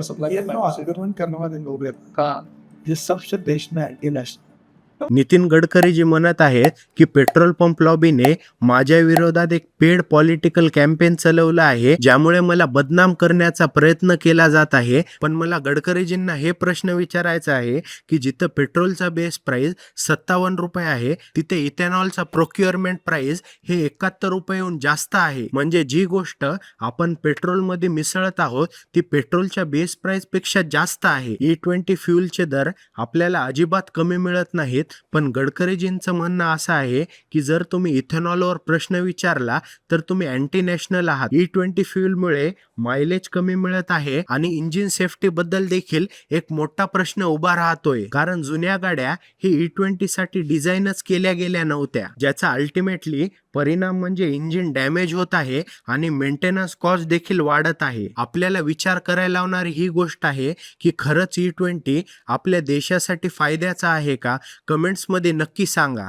Supply ये सबसे best में एंटी नितीन गडकरी जी म्हणत आहेत की पेट्रोल पंप लॉबीने माझ्या विरोधात एक पेड पॉलिटिकल कॅम्पेन चालवलं आहे, ज्यामुळे मला बदनाम करण्याचा प्रयत्न केला जात आहे. पण मला गडकरीजींना हे प्रश्न विचारायचा आहे की जिथं पेट्रोलचा बेस प्राइस 57 रुपये आहे, तिथे इथेनॉलचा प्रोक्युअरमेंट प्राइस हे 71 रुपयेहून जास्त आहे. म्हणजे जी गोष्ट आपण पेट्रोलमध्ये मिसळत आहोत ती पेट्रोलच्या बेस प्राइस पेक्षा जास्त आहे. E20 फ्यूलचे दर आपल्याला अजिबात कमी मिळत नाहीत. पण गडकरीजींचं म्हणणं असं आहे की जर तुम्ही इथेनॉलवर प्रश्न विचारला तर तुम्ही अँटी नॅशनल आहात. E20 फ्यूलमुळे मायलेज कमी मिळत आहे आणि इंजिन सेफ्टी बद्दल देखील एक मोठा प्रश्न उभा राहतोय, कारण जुन्या गाड्या ही E20 साठी डिझाईनच केल्या गेल्या नव्हत्या, ज्याचा अल्टिमेटली परिणाम म्हणजे इंजिन डॅमेज होत आहे आणि मेंटेनन्स कॉस्ट देखील वाढत आहे. आपल्याला विचार करायला लावणारी ही गोष्ट आहे की खरंच E20 आपल्या देशासाठी फायद्याचा आहे का? कमेंट्समध्ये नक्की सांगा.